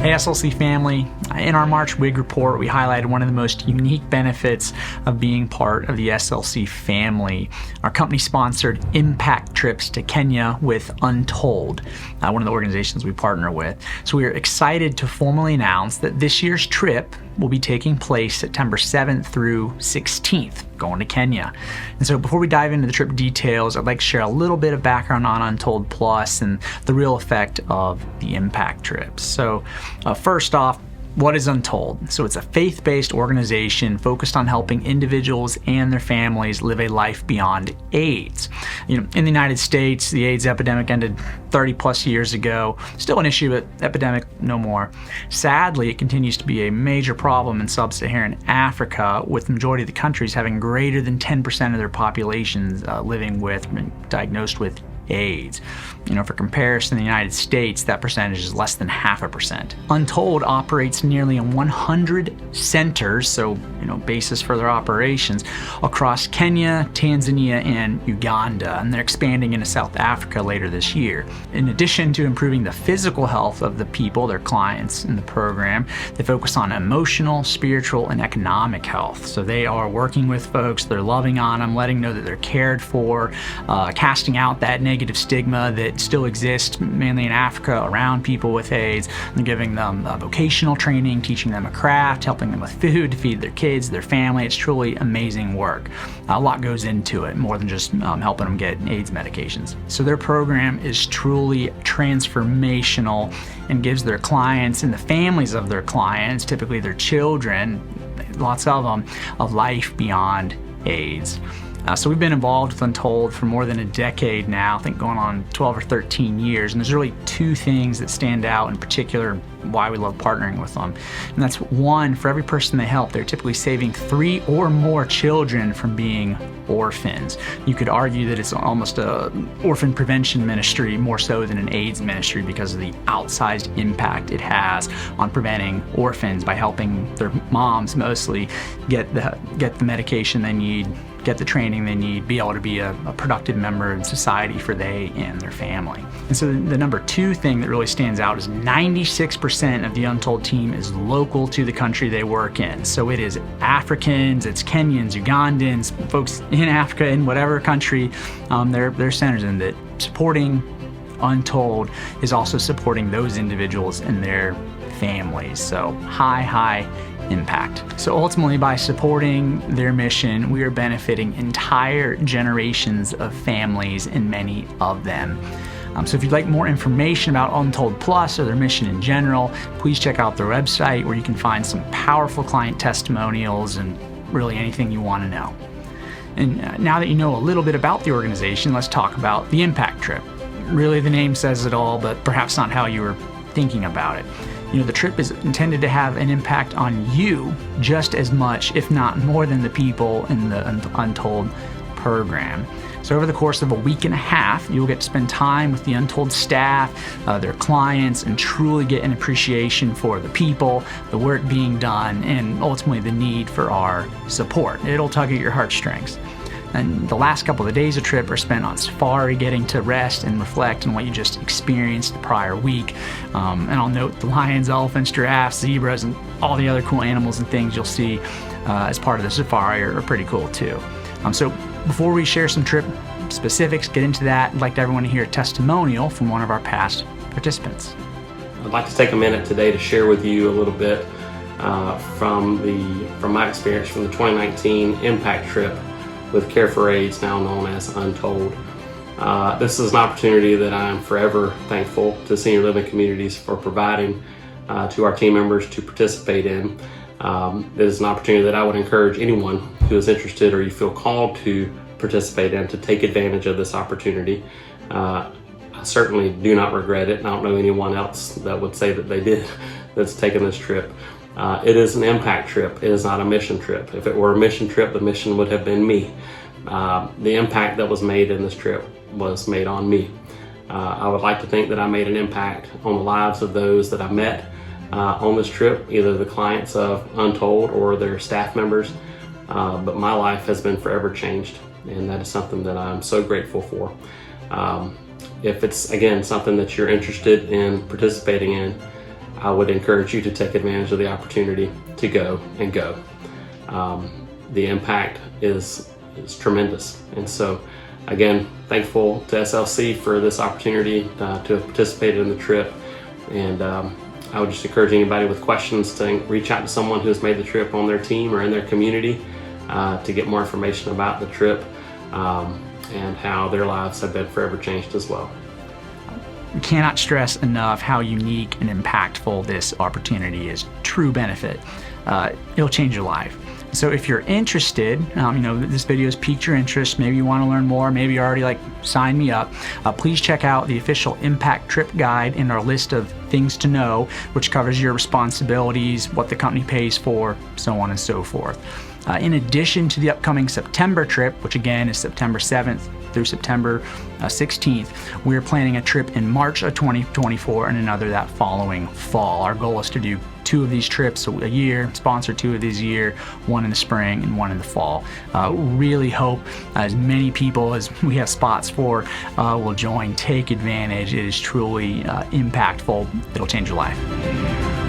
Hey SLC family, in our March WIG report, we highlighted one of the most unique benefits of being part of the SLC family. Our company sponsored impact trips to Kenya with Untold, one of the organizations we partner with. So we are excited to formally announce that this year's trip will be taking place September 7th through 16th, going to Kenya. And so before we dive into the trip details, I'd like to share a little bit of background on Untold Plus and the real effect of the impact trips. So first off, what is Untold? So it's a faith-based organization focused on helping individuals and their families live a life beyond AIDS. In the United States, the AIDS epidemic ended 30 plus years ago. Still an issue, but epidemic no more. Sadly, it continues to be a major problem in sub-Saharan Africa, with the majority of the countries having greater than 10% of their populations living with, diagnosed with AIDS. For comparison, in the United States, that percentage is less than 0.5%. Untold operates nearly in 100 centers, so basis for their operations, across Kenya, Tanzania, and Uganda, and they're expanding into South Africa later this year. In addition to improving the physical health of the people, their clients in the program, they focus on emotional, spiritual, and economic health. So they are working with folks, they're loving on them, letting them know that they're cared for, casting out that negative stigma that still exists mainly in Africa around people with AIDS. They're giving them vocational training, teaching them a craft, helping them with food to feed their kids, their family. It's truly amazing work. A lot goes into it, more than just helping them get AIDS medications. So their program is truly transformational and gives their clients and the families of their clients, typically their children, lots of them, a life beyond AIDS. So we've been involved with Untold for more than a decade now, I think going on 12 or 13 years, and there's really two things that stand out in particular why we love partnering with them. And that's one, for every person they help, they're typically saving 3 or more children from being orphans. You could argue that it's almost an orphan prevention ministry more so than an AIDS ministry because of the outsized impact it has on preventing orphans by helping their moms mostly get the medication they need, get the training they need, be able to be a productive member in society for they and their family. And so the number 2 thing that really stands out is 96% of the Untold team is local to the country they work in. So it is Africans, it's Kenyans, Ugandans, folks in Africa, in whatever country they're centers in, that supporting Untold is also supporting those individuals and their families. So high impact. So ultimately, by supporting their mission, we are benefiting entire generations of families, and many of them. So if you'd like more information about Untold Plus or their mission in general, please check out their website, where you can find some powerful client testimonials and really anything you want to know. And now that you know a little bit about the organization, let's talk about the impact trip. Really, the name says it all, but perhaps not how you were thinking about it. The trip is intended to have an impact on you just as much, if not more, than the people in the Untold program. So over the course of a week and a half, you'll get to spend time with the Untold staff, their clients, and truly get an appreciation for the people, the work being done, and ultimately the need for our support. It'll tug at your heartstrings. And the last couple of days of the trip are spent on safari, getting to rest and reflect on what you just experienced the prior week. And I'll note the lions, elephants, giraffes, zebras, and all the other cool animals and things you'll see as part of the safari are pretty cool too. So before we share some trip specifics, get into that, I'd like everyone to hear a testimonial from one of our past participants. I'd like to take a minute today to share with you a little bit from my experience from the 2019 impact trip with Care for AIDS, now known as Untold. This is an opportunity that I am forever thankful to Senior Living Communities for providing to our team members to participate in. It is an opportunity that I would encourage anyone who is interested or you feel called to participate in to take advantage of this opportunity. I certainly do not regret it, and I don't know anyone else that would say that they did that's taken this trip. It is an impact trip. It is not a mission trip. If it were a mission trip, the mission would have been me. The impact that was made in this trip was made on me. I would like to think that I made an impact on the lives of those that I met on this trip, either the clients of Untold or their staff members, but my life has been forever changed, and that is something that I'm so grateful for. If it's, again, something that you're interested in participating in, I would encourage you to take advantage of the opportunity to go and go. The impact is tremendous. And so, again, thankful to SLC for this opportunity to have participated in the trip. And I would just encourage anybody with questions to reach out to someone who's made the trip on their team or in their community to get more information about the trip and how their lives have been forever changed as well. We cannot stress enough how unique and impactful this opportunity is. True benefit. It'll change your life. So if you're interested, this video has piqued your interest, maybe you want to learn more, maybe you already sign me up, please check out the official Impact Trip Guide in our list of things to know, which covers your responsibilities, what the company pays for, so on and so forth. In addition to the upcoming September trip, which again is September 7th through September 16th, we're planning a trip in March of 2024 and another that following fall. Our goal is to do 2 of these trips a year, sponsor 2 of these a year, 1 in the spring and 1 in the fall. Really hope as many people as we have spots for will join, take advantage. It is truly impactful. It'll change your life.